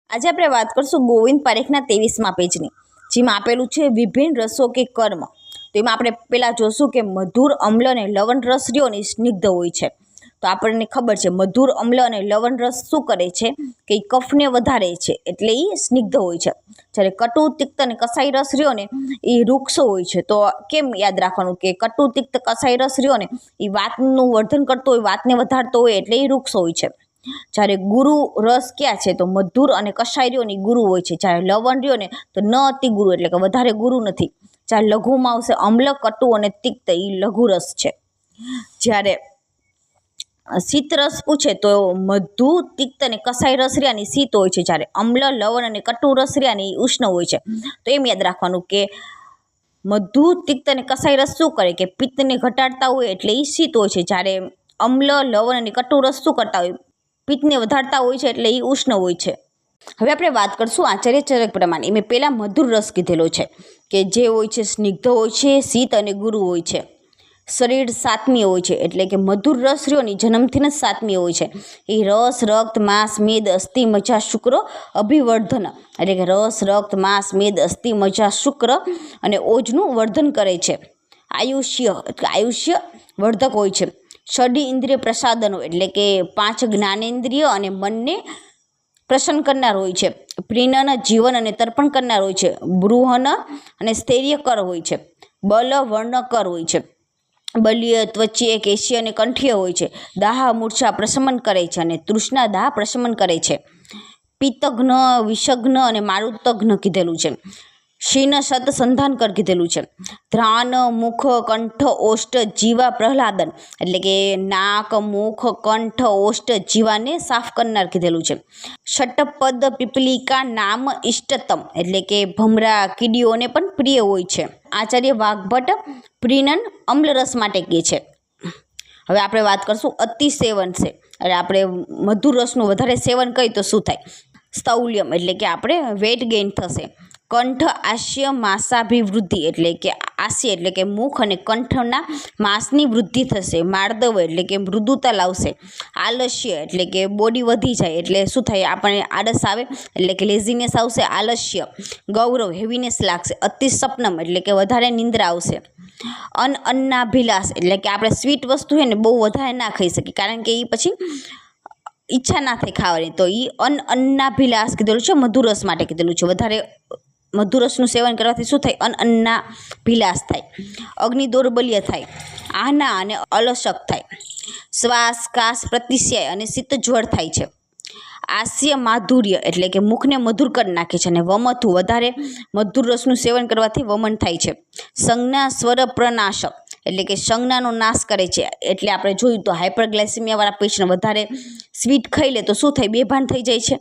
આજે આપણે વાત કરશું ગોવિંદ પારેખના 23મા પેજની, જેમાં આપેલું છે વિભિન્ન રસો કે કર્મ. તો એમાં આપણે પહેલાં જોશું કે મધુર, અમ્લ અને લવણ રસ રહ્યો ને સ્નિગ્ધ હોય છે. તો આપણને ખબર છે મધુર, અમ્લ અને લવણ રસ શું કરે છે કે એ કફને વધારે છે, એટલે એ સ્નિગ્ધ હોય છે. જ્યારે કટુ, તિક્ત અને કસાઈ રસ રહ્યો ને એ વૃક્ષ હોય છે. તો કેમ યાદ રાખવાનું કે કટુ, તિક્ત, કસાઈ રસ રહ્યો ને એ વાતનું વર્ધન કરતો હોય, વાતને વધારતો હોય, એટલે એ વૃક્ષ હોય છે. જ્યારે ગુરુ રસ ક્યાં છે તો મધુર અને કષાય રહ્યો ને ગુરુ હોય છે. જ્યારે લવણ રહ્યો ને તો ન અતિ ગુરુ, એટલે કે વધારે ગુરુ નથી. જ્યારે લઘુમાં આવશે અમ્લ, કટુ અને તિક્ત, એ લઘુ રસ છે. જ્યારે શીત રસ પૂછે તો મધુ, તિક્ત અને કસાઈ રસ રહ્યા ને શીત હોય છે. જ્યારે અમ્લ, લવણ અને કટુ રસ રહ્યા ને એ ઉષ્ણ હોય છે. તો એમ યાદ રાખવાનું કે મધુ, તિક્ત અને કસાઈ રસ શું કરે કે પિત્તને ઘટાડતા હોય, એટલે એ શીત હોય છે. જ્યારે અમ્લ, લવણ અને કટુ રસ શું કરતા હોય, પિત્તને વધારતા હોય છે, એટલે એ ઉષ્ણ હોય છે. હવે આપણે વાત કરશું આચાર્ય ચરક પ્રમાણે. મેં પહેલાં મધુર રસ કીધેલો છે કે જે હોય છે સ્નિગ્ધ હોય છે, શીત અને ગુરુ હોય છે. શરીર સાત્મીય હોય છે, એટલે કે મધુર રસ રહ્યો ને જન્મથી જ સાત્મીય હોય છે. એ રસ, રક્ત, માંસ, મેદ, અસ્થિ, મજ્જા, શુક્ર, અભિવર્ધન, એટલે કે રસ, રક્ત, માંસ, મેદ, અસ્થિ, મજ્જા, શુક્ર અને ઓજનું વર્ધન કરે છે. આયુષ્ય વર્ધક હોય છે. ષડી ઇન્દ્રિય પ્રસાદનો, એટલે કે 5 જ્ઞાનેન્દ્રિય અને મનને પ્રસન્ન કરનાર હોય છે. પ્રીણન, જીવન અને તર્પણ કરનાર હોય છે. બૃહન અને સ્થૈર્ય કર હોય છે. બલ, વર્ણ, કર હોય છે. બલ્ય, ત્વચીય, કેશીય અને કંઠીય હોય છે. દાહ, મૂર્છા પ્રશમન કરે છે અને તૃષ્ણા, દાહ પ્રશમન કરે છે. પિત્તઘ્ન, વિષઘ્ન અને મારુતઘ્ન કીધેલું છે. શીન, સત, સંધાનકર કીધેલું છે. ધ્રાન, મુખ, કંઠ, ઓષ્ટ, જીવા, પ્રહલાદન, એટલે કે નાક, મુખ, કંઠ, ઓષ્ટ, જીવાને સાફ કરનાર કીધેલું છે. ષટપદ, પીપલિકા, નામ, ઇષ્ટતમ, એટલે કે ભમરા, કીડીઓને પણ પ્રિય હોય છે. આચાર્ય વાગ્ભટ્ટ પ્રીણન અમ્લરસ માટે કહે છે. હવે આપણે વાત કરશું અતિ સેવન છે. એટલે આપણે મધુર રસનું વધારે સેવન કરીએ તો શું થાય? સ્થૌલ્યમ, એટલે કે આપણે વેટ ગેઇન થશે. કંઠ, આસ્ય, માંસાભિવૃદ્ધિ, એટલે કે આસ્ય એટલે કે મુખ અને કંઠના માંસની વૃદ્ધિ થશે. માર્દવ, એટલે કે મૃદુતા લાવશે. આલસ્ય, એટલે કે બોડી વધી જાય, એટલે શું થાય? આપણને આળસ આવે, એટલે કે લેઝીનેસ આવશે. આલસ્ય. ગૌરવ, હેવીનેસ લાગશે. અતિ સપનમ, એટલે કે વધારે નિંદ્રા આવશે. અન્નાભિલાષ, એટલે કે આપણે સ્વીટ વસ્તુ છે ને બહુ વધારે ના ખાઈ શકીએ, કારણ કે એ પછી ઈચ્છા ના થાય ખાવાની. તો એ અન્નાભિલાષ કીધેલું છે, મધુરસ માટે કીધેલું છે. વધારે મધુરસનું સેવન કરવાથી શું થાય? અન્નાભિલાષ થાય. અગ્નિ દૌર્બલ્ય થાય. આહના અને અલસક થાય. શ્વાસ, કાસ, પ્રતિશ્યાય અને શીતજ્વર થાય છે. આસ્ય, માધુર્ય, એટલે કે મુખને મધુર કરી નાખે છે. અને વમથું, વધારે મધુર રસનું સેવન કરવાથી વમન થાય છે. સંજ્ઞા, સ્વર પ્રનાશક, એટલે કે સંજ્ઞાનો નાશ કરે છે. એટલે આપણે જોયું તો હાઇપરગ્લાયસેમિયાવાળા પેશન્ટ વધારે સ્વીટ ખાઈ લે તો શું થાય? બેભાન થઈ જાય છે.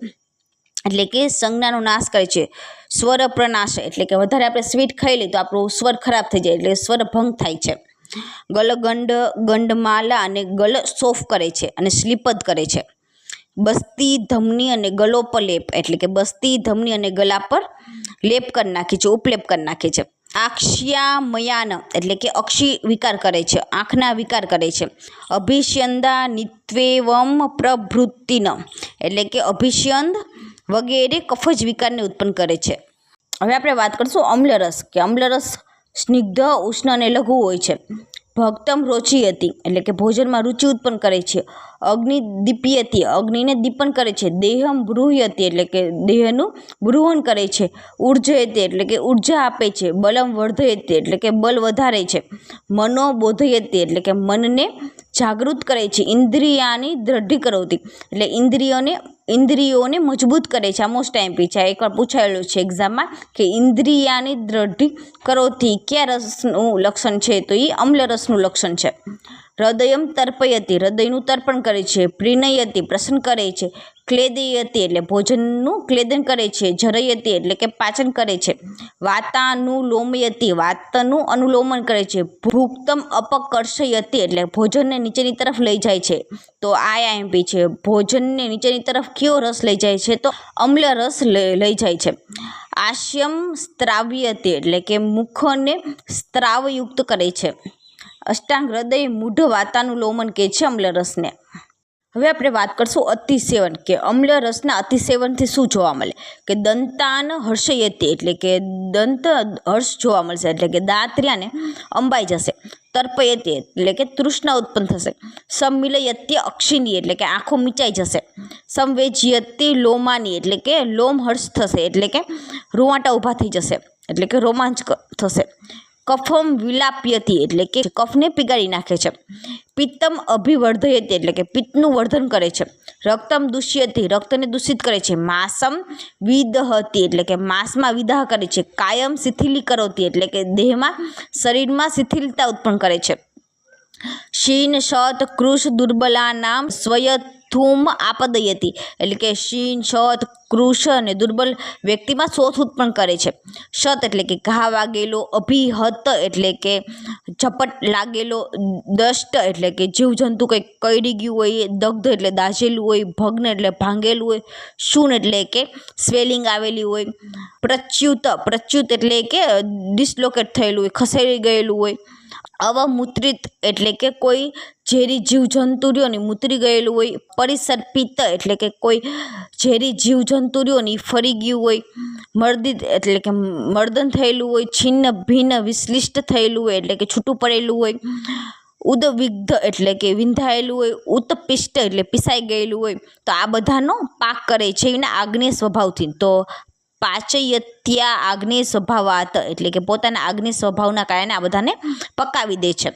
એટલે કે સંજ્ઞાનો નાશ કરે છે. સ્વર પ્રનાશ, એટલે કે વધારે આપણે સ્વીટ ખાઈ લઈએ તો આપણું સ્વર ખરાબ થઈ જાય, એટલે સ્વર ભંગ થાય છે. ગલગંડ, ગંડમાલા અને ગલ સોફ કરે છે અને શ્લીપદ કરે છે. બસ્તી, ધમની અને ગલોપલેપ, એટલે કે બસ્તી, ધમની અને ગલા પર લેપ કરી નાખે છે, ઉપલેપ કરી નાખે છે. આક્ષ્યામયાન, એટલે કે અક્ષી વિકાર કરે છે, આંખના વિકાર કરે છે. અભિષ્યંદા નિત્વેવમ પ્રભૃતિન, એટલે કે અભિષ્યંદ વગેરે કફજ વિકારને ઉત્પન્ન કરે છે. હવે આપણે વાત કરીશું અમ્લરસ, કે અમ્લરસ સ્નિગ્ધ, ઉષ્ણ અને લઘુ હોય છે. ભક્તમ રોચિયતી, એટલે કે ભોજનમાં રુચિ ઉત્પન્ન કરે છે. અગ્નિ દીપ્યતી, અગ્નિને દીપન કરે છે. દેહમ બૃહયતી, એટલે કે દેહનું બૃહન કરે છે. ઉર્જયતી, એટલે કે ઉર્જા આપે છે. બલમ વર્ધયતી, એટલે કે બલ વધારે છે. મનો બોધયતી, એટલે કે મનને જાગૃત કરે છે. ઇન્દ્રિયાની દ્રઢીકરોતી, એટલે ઇન્દ્રિયોને મજબૂત કરે છે. આ મોસ્ટ ટાઈમ છે, એકવાર પૂછાયેલું છે એક્ઝામમાં કે ઇન્દ્રિયાની દ્રઢીકરોતી કયા રસનું લક્ષણ છે? તો એ અમ્લ રસનું લક્ષણ છે. હૃદયમ તર્પયતી, હૃદયનું તર્પણ કરે છે. પ્રીણયતી, પ્રસન્ન કરે છે. ક્લેદયતી, એટલે ભોજનનું ક્લેદન કરે છે. જરયતી, એટલે કે પાચન કરે છે. વાતાનુલોમયતી, વાતનું અનુલોમન કરે છે. ભુક્તમ અપકર્ષયતી, એટલે ભોજનને નીચેની તરફ લઈ જાય છે. તો આઈએમપી છે, ભોજનને નીચેની તરફ કયો રસ લઈ જાય છે? તો અમ્લ રસ લઈ જાય છે. આસ્યમ સ્ત્રાવ્યતી, એટલે કે મુખને સ્ત્રાવયુક્ત કરે છે. અષ્ટાંગ હૃદય મૂઢ વાતાનુલોમન કહે છે અમ્લરસને. હવે આપણે વાત કરશું અતિસેવન, કે અમ્લ રસના અતિસેવનથી શું જોવા મળે, કે દંતાન હર્ષયતી એટલે કે દંત હર્ષ જોવા મળશે, એટલે કે દાંત રહ્યાને અંબાઈ જશે. તર્પયતી એટલે કે તૃષ્ણા ઉત્પન્ન થશે. સંમિલયત્ય અક્ષિણી એટલે કે આંખો મીચાઈ જશે. સંવેજયતી લોમાની એટલે કે લોમ હર્ષ થશે, એટલે કે રૂવાટા ઊભા થઈ જશે, એટલે કે રોમાંચ થશે. કફમ વિલાપ્યતી એટલે કે કફને પીગાળી નાખે છે. પિત્તમ અભિવર્ધયતી એટલે કે પિત્તનું વર્ધન કરે છે. રક્તમ દુષ્યતી રક્તને દૂષિત કરે છે. માસમ વિદહતી એટલે કે માંસમાં વિદાહ કરે છે. કાયમ શિથિલીકરોતી એટલે કે દેહમાં શરીરમાં શિથિલતા ઉત્પન્ન કરે છે. શીન શત કૃશ દુર્બલાનામ સ્વયથુમ આપદયતી એટલે કે શીન શત કૃશ અને દુર્બલ વ્યક્તિમાં શોથ ઉત્પન્ન કરે છે. શત એટલે કે ઘા વાગેલો, અભિહત એટલે કે ઝપટ લાગેલો, દષ્ટ એટલે કે જીવજંતુ કંઈક કઈડી ગયું હોય, દગ્ધ એટલે દાઝેલું હોય, ભગ્ન એટલે ભાંગેલું હોય, શૂન એટલે કે સ્વેલિંગ આવેલી હોય, પ્રચ્યુત એટલે કે ડિસલોકેટ થયેલું હોય, ખસેડી ગયેલું હોય, અવમૂત્રિત એટલે કે કોઈ ઝેરી જીવજંતુઓની મૂતરી ગયેલું હોય, પરિસર્પિત એટલે કે કોઈ ઝેરી જીવજંતુઓની ફરી ગયું હોય, મર્દિત એટલે કે મર્દન થયેલું હોય, છિન્ન ભિન્ન વિશ્લિષ્ટ થયેલું હોય એટલે કે છૂટું પડેલું હોય, ઉદવિગ્ધ એટલે કે વિંધાયેલું હોય, ઉત્પિષ્ટ એટલે પીસાઈ ગયેલું હોય. તો આ બધાનો પાક કરે છે એના આગ્નેય સ્વભાવથી. તો પાચયત્યા આગ્નેય સ્વભાવાત એટલે કે પોતાના આગ્નેય સ્વભાવના કારણે આ બધાને પકાવી દે છે.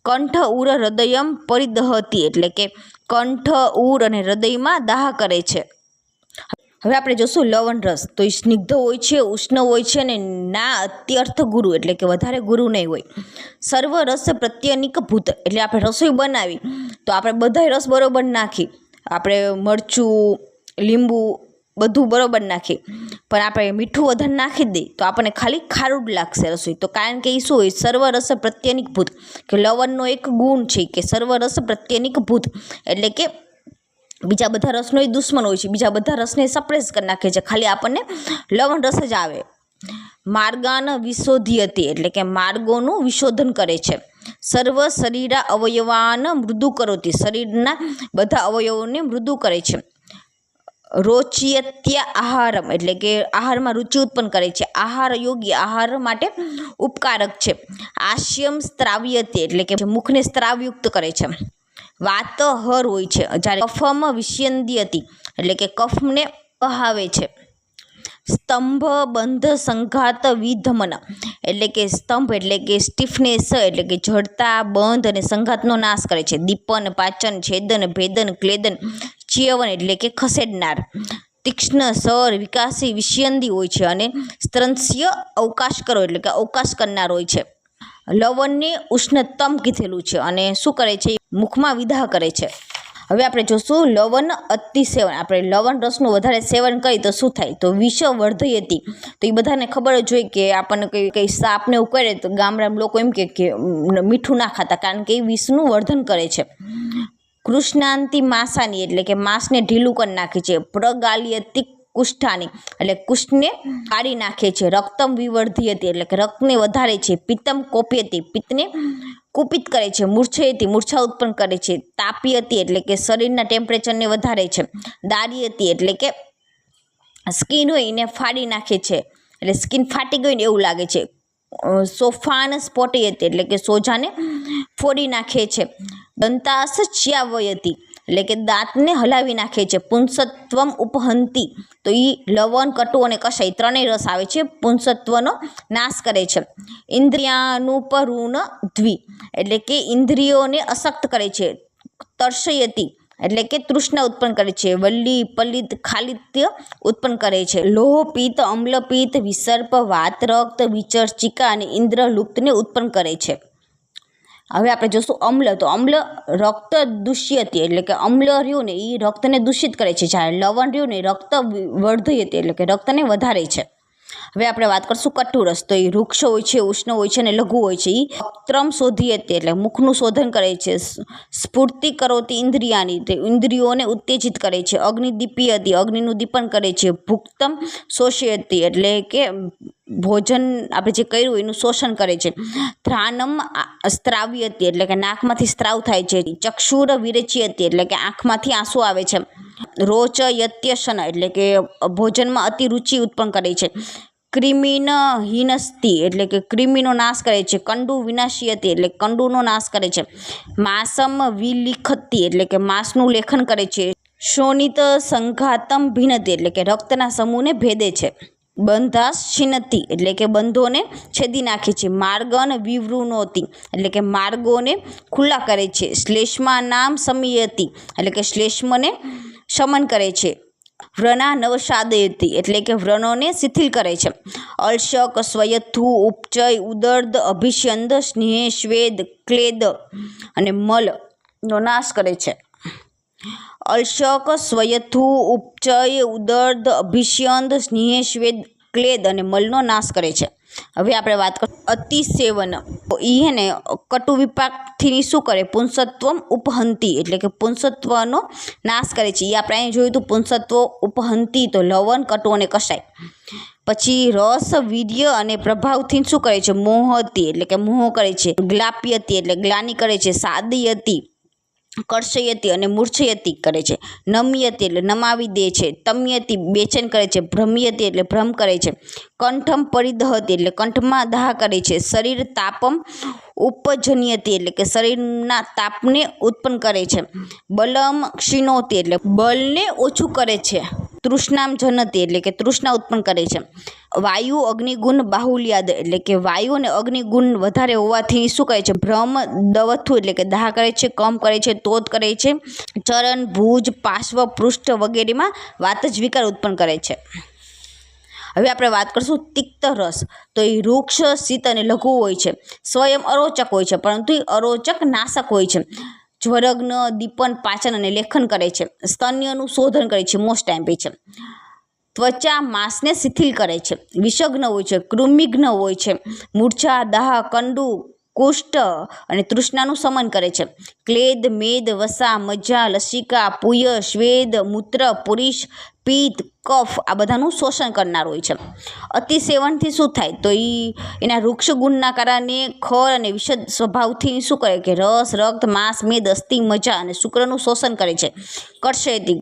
કંઠ ઉર હૃદયમ પરિદહતી એટલે કે કંઠ ઉર અને હૃદયમાં દાહ કરે છે. હવે આપણે જોશું લવણ રસ. તો એ સ્નિગ્ધ હોય છે, ઉષ્ણ હોય છે અને ના અત્યર્થ ગુરુ એટલે કે વધારે ગુરુ નહીં હોય. સર્વ રસ પ્રત્યનિક ભૂત એટલે આપણે રસોઈ બનાવી તો આપણે બધા રસ બરોબર નાખી, આપણે મરચું, લીંબુ બધું બરોબર નાખી, પણ આપણે મીઠું વધારે નાખી દઈએ તો આપણને ખાલી ખારું જ લાગશે રસોઈ. તો કારણ કે એ શું હોય, સર્વ રસ પ્રત્યનિક ભૂત, કે લવણનો એક ગુણ છે કે સર્વ રસ પ્રત્યનિક ભૂત એટલે કે બીજા બધા રસનો એ દુશ્મન હોય છે, બીજા બધા રસને સપ્રેસ કરી નાખે છે, ખાલી આપણને લવણ રસ જ આવે. માર્ગાન વિશોધ્યતી એટલે કે માર્ગોનું વિશોધન કરે છે. સર્વ શરીરા અવયવાન મૃદુ કરોતી શરીરના બધા અવયવોને મૃદુ કરે છે. રોચયત્ય આહારમ એટલે કે આહારમાં રુચિ ઉત્પન્ન કરે છે. આહાર યોગ્ય આહાર માટે ઉપકારક છે. આશ્યમ સ્ત્રાવ્યતે એટલે કે મુખને સ્ત્રાવયુક્ત કરે છે. વાતહર હોય છે. જ્યારે કફમ વિષ્યંદ્યતી એટલે કે કફને બહાવે છે. સ્તંભ બંધ સંઘાત વિધમન એટલે કે સ્તંભ એટલે કે સ્ટીફનેસ એટલે કે જડતા, બંધ અને સંઘાતનો નાશ કરે છે. દીપન, પાચન, છેદન, ભેદન, ક્લેદન, ચિયવન એટલે કે ખસેડનાર. તીક્ષ્ણ, સર, વિકાસી, વિષ્યંદી હોય છે અને સ્ત્રંસ્ય અવકાશ કરો એટલે કે અવકાશ કરનાર હોય છે. લવણને ઉષ્ણતમ કીધેલું છે અને શું કરે છે, મુખમાં વિદાહ કરે છે. હવે આપણે જોશું લવણ અતિસેવન. આપણે લવણ રસનું વધારે સેવન કરીએ તો શું થાય, તો વિષ વર્ધયતી. તો એ બધાને ખબર જ હોય કે આપણને કંઈ સાપને એવું કરે તો ગામડામાં લોકો એમ કે મીઠું ના ખાતા, કારણ કે એ વિષનું વર્ધન કરે છે. કૃષ્ણાંતિ માસાની એટલે કે માંસને ઢીલું કરી નાખે છે. પ્રગાલ્યતી કુષ્ઠાની એટલે કુષ્ઠને કાઢી નાખે છે. રક્તમ વિવર્ધયતી એટલે કે રક્તને વધારે છે. પિત્તમ કોપ્યતી પિત્તને કુપિત કરે છે. મૂર્છયતી મૂર્છા ઉત્પન્ન કરે છે. તાપ્યતી એટલે કે શરીરના ટેમ્પરેચરને વધારે છે. દાર્યતી એટલે કે સ્કિન હોય એને ફાડી નાખે છે, એટલે સ્કિન ફાટી ગઈ ને એવું લાગે છે. સોફાન સ્પોટયતી એટલે કે સોજાને ફોડી નાખે છે. દંતાસ ચ્યાવયતી એટલે કે દાંતને હલાવી નાખે છે. પુંસત્વમ ઉપહંતી તો એ લવણ, કટુ અને કષાય ત્રણેય રસ આવે છે. પુંસત્વનો નાશ કરે છે. ઇન્દ્રિયાનુપરુણ દ્વિ એટલે કે ઇન્દ્રિયોને અશક્ત કરે છે. તર્ષયતી એટલે કે તૃષ્ણા ઉત્પન્ન કરે છે. વલ્લી, પલિત, ખાલિત્ય ઉત્પન્ન કરે છે. લોહ, પિત્ત, અમ્લપિત્ત, વિસર્પ, વાત, રક્ત, વિચર્ચિકા અને ઇન્દ્રલુપ્તને ઉત્પન્ન કરે છે. હવે આપણે જોશું અમ્લ. તો અમ્લ રક્ત દુષ્યતી એટલે કે અમ્લ રહ્યું ને એ રક્તને દૂષિત કરે છે. જ્યારે લવણ રહ્યું ને રક્ત વર્ધયતી એટલે કે રક્તને વધારે છે. હવે આપણે વાત કરશું કટુરસ. તો એ વૃક્ષ હોય છે, ઉષ્ણ હોય છે અને લઘુ હોય છે. એ વક્ત્રમ શોધયતે એટલે મુખનું શોધન કરે છે. સ્ફૂર્તિ કરોતી ઇન્દ્રિયાની તે ઇન્દ્રિયોને ઉત્તેજિત કરે છે. અગ્નિદીપ્યતિ અગ્નિનું દીપન કરે છે. ભુક્તમ શોષયતી એટલે કે ભોજન આપણે જે કર્યું એનું શોષણ કરે છે. ધ્રાનમ સ્ત્રાવ્યતી એટલે કે નાકમાંથી સ્ત્રાવ થાય છે. ચક્ષુર વિરેચ્યતી એટલે કે આંખમાંથી આંસુ આવે છે. રોચયત્યશન એટલે કે ભોજનમાં અતિ રુચિ ઉત્પન્ન કરે છે. ક્રિમિન હિનસ્તી એટલે કે ક્રિમિનો નાશ કરે છે. કંડુ વિનાશયતી એટલે કંડુનો નાશ કરે છે. માસમ વિલિખતી એટલે કે માંસનું લેખન કરે છે. શોણિત સંઘાતમ ભિનતી એટલે કે રક્તના સમૂહને ભેદે છે. બંધાસ છિનતી એટલે કે બંધોને છેદી નાખે છે. માર્ગન વિવૃણોતી એટલે કે માર્ગોને ખુલ્લા કરે છે. શ્લેષ્મા નામ સમીયતી એટલે કે શ્લેષ્મને શમન કરે છે. વ્રણા નવસાદયતી એટલે કે વ્રણોને શિથિલ કરે છે. અલ્શક સ્વયથુ ઉપચય ઉદર્દ અભિષ્યંદ સ્નેહ શ્વેદ ક્લેદ અને મલનો નાશ કરે છે. અલ્શક સ્વયથુ ઉપચય ઉદર્દ અભિષ્યંદ સ્નેહ શ્વેદ ક્લેદ અને મલનો નાશ કરે છે. હવે આપણે વાત કરીએ અતિસેવન. એ હે ને કટુ વિપાકથી શું કરે? પુંસત્વમ ઉપહંતી એટલે કે પુંસત્વનો નાશ કરે છે. એ આપણે અહીં જોયું હતું પુંસત્વ ઉપહંતી તો લવણ કટુ અને કષાય. પછી રસ વીર્ય અને પ્રભાવથી શું કરે છે? મોહતી એટલે કે મોહ કરે છે. ગ્લાપ્યતી એટલે ગ્લાની કરે છે. સાદયતી કર્ષયતી અને મૂર્છયતી કરે છે. નમ્યતી એટલે નમાવી દે છે. તમ્યતી બેચેન કરે છે. ભ્રમ્યતી એટલે ભ્રમ કરે છે. કંઠમ પરિદહતી એટલે કંઠમાં દાહ કરે છે. શરીર તાપમ ઉપજન્યતી એટલે કે શરીરના તાપને ઉત્પન્ન કરે છે. બલમ ક્ષીણોતી એટલે બલને ઓછું કરે છે. તૃષ્ણામ જનતી એટલે કે તૃષ્ણા ઉત્પન્ન કરે છે. વાયુ અગ્નિગુણ બાહુલ્યાદ એટલે કે વાયુ અને અગ્નિગુણ વધારે હોવાથી શું કરે છે? ભ્રમ દવથુ એટલે કે દાહ કરે છે. કમ કરે છે. તોત કરે છે. ચરણ ભુજ પાર્શ્વ પૃષ્ઠ વગેરેમાં વાત જ વિકાર ઉત્પન્ન કરે છે. હવે આપણે વાત કરીશું તિક્ત રસ. તો એ વૃક્ષ શીત અને લઘુ હોય છે. સ્વયં અરોચક હોય છે પરંતુ એ અરોચક નાશક હોય છે. જ્વરગ્ન દીપન પાચન અને લેખન કરે છે. સ્તન્યનું શોધન કરે છે. મોસ્ટ ટાઈમ છે. ત્વચા માંસને શિથિલ કરે છે. વિષગ્ન હોય છે. કૃમિઘ્ન હોય છે. મૂર્છા દાહ કંડુ કુષ્ઠ અને તૃષ્ણાનું શમન કરે છે. ક્લેદ મેદ વસા મજા લસિકા પુય શ્વેદ મૂત્ર પુરીશ પિત્ત કફ આ બધાનું શોષણ કરનાર હોય છે. અતિસેવનથી શું થાય? તો એના વૃક્ષ ગુણના કારણે ખર અને વિષદ સ્વભાવથી શું કરે કે રસ રક્ત માંસ મેદ અસ્થિ મજા અને શુક્રનું શોષણ કરે છે. કર્ષયતી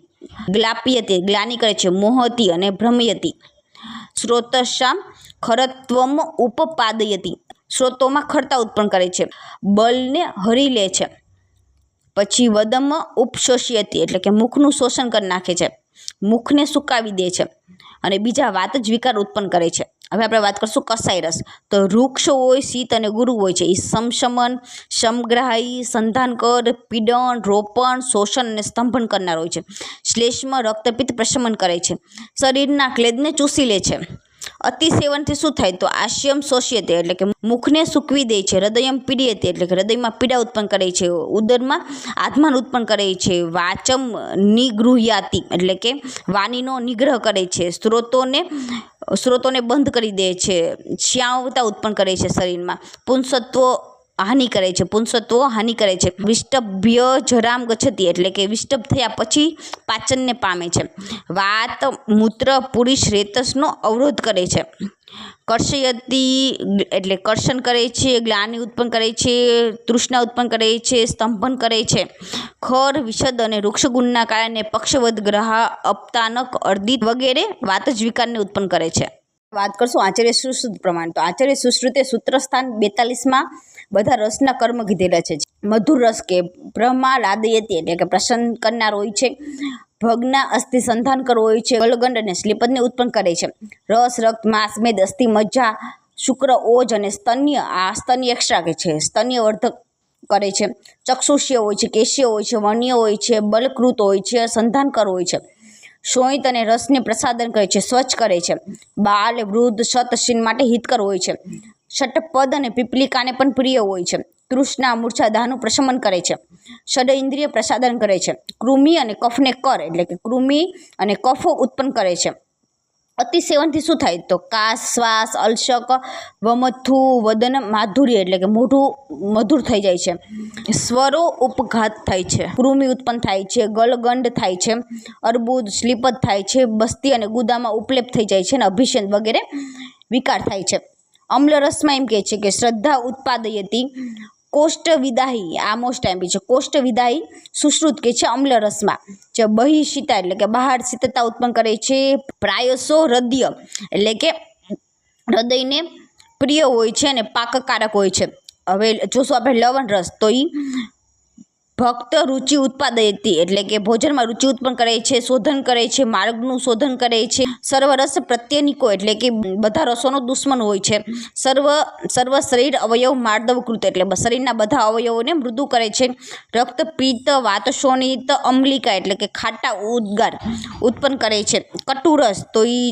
ગ્લાપ્યતી ગ્લાની કરે છે. મોહતી અને ભ્રમ્યતી સ્રોતશામ ખરત્વમ ઉપપાદયતી સ્રોતોમાં ખરતા ઉત્પન્ન કરે છે. બલને હરી લે છે. પછી વદમ ઉપશોષ્યતી એટલે કે મુખનું શોષણ કરી નાખે છે. મુખને સુકાવી દે છે અને બીજા વાત જ વિકાર ઉત્પન્ન કરે છે. હવે આપણે વાત કરીશું કસાઈ રસ. તો વૃક્ષ હોય શીત અને ગુરુ હોય છે. એ સમશમન સમગ્રાહી સંધાનકર પીડન રોપણ શોષણ અને સ્તંભન કરનાર હોય છે. શ્લેષ્મ રક્તપિત્ત પ્રશમન કરે છે. શરીરના ક્લેદને ચૂસી લે છે. અતિસેવનથી શું થાય? તો આશ્યમ શોષ્યતે એટલે કે મુખને સૂકવી દે છે. હૃદયમ પીડ્યતે એટલે કે હૃદયમાં પીડા ઉત્પન્ન કરે છે. ઉદરમાં આત્માન ઉત્પન્ન કરે છે. વાચમ નિગૃહ્યાતી એટલે કે વાણીનો નિગ્રહ કરે છે. સ્ત્રોતોને બંધ કરી દે છે. શ્યાવતા ઉત્પન્ન કરે છે શરીરમાં. પુંસત્વ હાનિ કરે છે. પુંસત્વો હાનિ કરે છે. વિષ્ટભ્ય જરામ ગચ્છતી એટલે કે વિષ્ટભ થયા પછી પાચનને પામે છે. વાત મૂત્ર પુરુષ રેતસનો અવરોધ કરે છે. કર્ષયતી એટલે કર્ષણ કરે છે. ગ્લાની ઉત્પન્ન કરે છે. તૃષ્ણા ઉત્પન્ન કરે છે. સ્તંભન કરે છે. ખર વિષદ અને વૃક્ષગુણના કારણે પક્ષવદ ગ્રહ અપતાનક અર્દિત વગેરે વાત જ વિકારને ઉત્પન્ન કરે છે. વાત કરશું આચાર્ય સુશ્રુત પ્રમાણ. તો આચાર્ય સુશ્રુતે સૂત્રસ્થાન 42માં બધા રસના કર્મ કીધેલા છે. મધુર રસ કે બ્રહ્માલાદયતી એટલે કે પ્રસન્ન કરનાર હોય છે. ભગ્ના અસ્થિ સંધાન કરવો હોય છે. ગલગંડ અને શ્લીપદને ઉત્પન્ન કરે છે. રસ રક્ત માંસ મેદ અસ્થિ મજ્જા શુક્ર ઓજ અને સ્તન્ય આ સ્તન્ય એક્સ્ટ્રા કે છે. સ્તન્ય વર્ધક કરે છે. ચક્ષુષ્ય હોય છે. કેશ્ય હોય છે. વર્ણ્ય હોય છે. બલકૃત હોય છે. સંધાનકર હોય છે. શોણિત અને રસને પ્રસાદન કરે છે. સ્વચ્છ કરે છે. બાલ વૃદ્ધ સત શીન માટે હિતકર હોય છે. ષટપદ અને પીપલિકાને પણ પ્રિય હોય છે. તૃષ્ણા મૂર્છા દાહનું પ્રશમન કરે છે. ષડ ઇન્દ્રિય પ્રસાદન કરે છે. કૃમિ અને કફને કર એટલે કે કૃમિ અને કફ ઉત્પન્ન કરે છે. અતિસેવનથી શું થાય તો કાશ, શ્વાસ, અલ્શક, વમથું, વદન માધુર્ય એટલે કે મોઢું મધુર થઈ જાય છે, સ્વરો ઉપઘાત થાય છે, કૃમિ ઉત્પન્ન થાય છે, ગલગંડ થાય છે, અર્બુદ, શ્લીપત થાય છે, બસ્તી અને ગુદામાં ઉપલેપ થઈ જાય છે અને અભિષેદ વગેરે વિકાર થાય છે. અમ્લરસમાં એમ કહે છે કે શ્રદ્ધા ઉત્પાદયતી કોષ્ઠ વિદાહી, આ મોસ્ટ ટાઈમ છે, કોષ્ઠ વિદાહી સુશ્રુત કે છે અમ્લરસમાં, જે બહિશીતા એટલે કે બહાર શીતળતા ઉત્પન્ન કરે છે, પ્રાયસો હૃદય એટલે કે હૃદયને પ્રિય હોય છે અને પાકકારક હોય છે. હવે જોશું આપણે લવણ રસ, તો એ ભક્ત રુચિ ઉત્પાદયતી એટલે કે ભોજનમાં રુચિ ઉત્પન્ન કરે છે, શોધન કરે છે, માર્ગનું શોધન કરે છે. સર્વરસ પ્રત્યેનિકો એટલે કે બધા રસોનો દુશ્મન હોય છે. સર્વ શરીર અવયવ માર્દવકૃત એટલે શરીરના બધા અવયવોને મૃદુ કરે છે. રક્ત પિત્ત વાતશોણિત અમ્લિકા એટલે કે ખાટા ઉદ્ગાર ઉત્પન્ન કરે છે. કટુરસ તો એ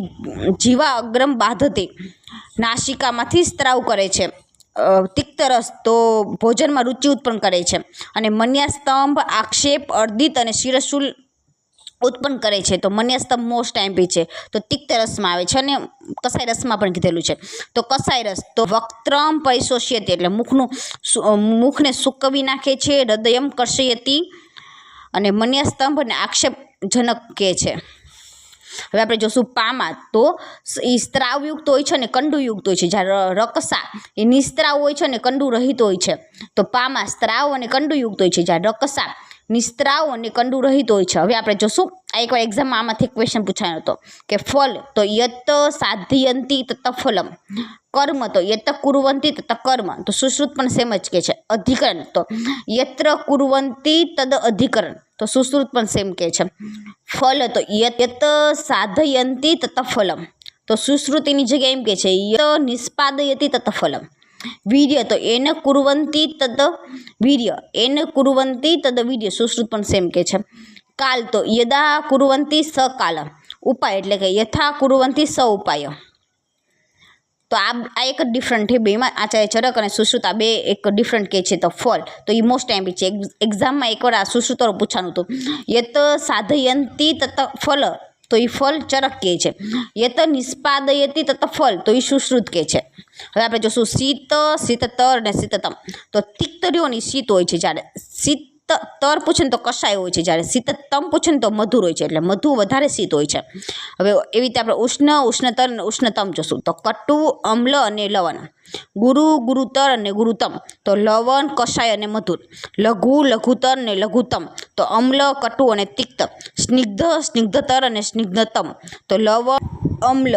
જીવા અગ્રમ બાધતે નાસિકામાંથી સ્ત્રાવ કરે છે. તિક્તરસ તો ભોજનમાં રુચિ ઉત્પન્ન કરે છે અને મન્યાસ્તંભ આક્ષેપ અર્ધિત અને શિરશુલ ઉત્પન્ન કરે છે. તો મન્યાસ્તંભ મોસ્ટ ટાઈમ છે, તો તિક્તરસમાં આવે છે અને કસાય રસમાં પણ કીધેલું છે. તો કસાય રસ તો વક્ત્રમ પરિશોષ્યતી એટલે મુખને સૂકવી નાખે છે, હૃદયમ કર્ષયતી અને મન્યાસ્તંભ અને આક્ષેપજનક કહે છે. હવે આપણે જોશું પામા, તો એ સ્ત્રાવયુક્ત હોય છે અને કંડુયુક્ત હોય છે. જ્યારે રકસા એ નિસ્ત્રાવ હોય છે અને કંડુ રહિત હોય છે. તો પામા સ્ત્રાવ અને કંડુયુક્ત હોય છે, જ્યારે રકસા નિસ્ત્રાવ અને કંડુ રહિત હોય છે. હવે આપણે જોશું, આ એકવાર એક્ઝામમાં આમાંથી ક્વેશ્ચન પૂછાયો હતો કે ફલ તો યત સાધયંતી તત ફલમ, કર્મ તો યત કુર્વંતી તત કર્મ, તો સુશ્રુત પણ સેમ જ કહે છે. અધિકરણ તો યત્ર કુર્વંતી તદ અધિકરણ, તો સુશ્રુત પણ સેમ કહે છે. ફલ તો યત સાધયંતી તત ફલમ, તો સુશ્રુતિની જગ્યાએ એમ કહે છે યત નિષ્પાદયતી તત ફલમ. વીર્ય તો એન કુર્વંતી તદ વીર્ય, એન કુર્વંતી તદ વીર્ય, સુશ્રુત પણ સેમ કહે છે. કાલ તો યદા કુર્વંતી સ કાલ, ઉપાય એટલે કે યથા કુર્વંતી સ ઉપાય. તો આ એક જ ડિફરન્ટ છે બેમાં, આચાર્ય ચરક અને સુશ્રુત આ બે એક ડિફરન્ટ કહે છે. તો ફલ તો એ મોસ્ટ ટાઈમ છે, એક્ઝામમાં એકવાર આ સુશ્રુતવાળું પૂછવાનું હતું. યત સાધયંતી તત ફલ, તો એ ફલ ચરક કહે છે. યત નિષ્પાદયતી તત ફલ, તો એ સુશ્રુત કહે છે. હવે આપણે જોશું શીત, શીતતર અને શીતતમ. તો તિક્તરીઓની શીત હોય છે, જ્યારે શીતતર પૂછે ને તો કષાય હોય છે, જ્યારે શીતતમ પૂછે ને તો મધુર હોય છે, એટલે મધુ વધારે શીત હોય છે. હવે એવી રીતે આપણે ઉષ્ણ, ઉષ્ણતર અને ઉષ્ણતમ જોશું. તો કટુ, અમ્લ અને લવણ. ગુરુ, ગુરુતર અને ગુરુતમ, તો લવણ, કષાય અને મધુર. લઘુ, લઘુતર અને લઘુતમ, તો અમ્લ, કટુ અને તિક્ત. સ્નિગ્ધ, સ્નિગ્ધતર અને સ્નિગ્ધતમ, તો લવણ, અમ્લ,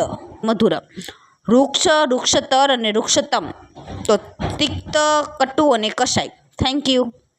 મધુર. વૃક્ષ, વૃક્ષતર અને વૃક્ષતમ, તો તિક્ત, કટુ અને કષાય. Thank you.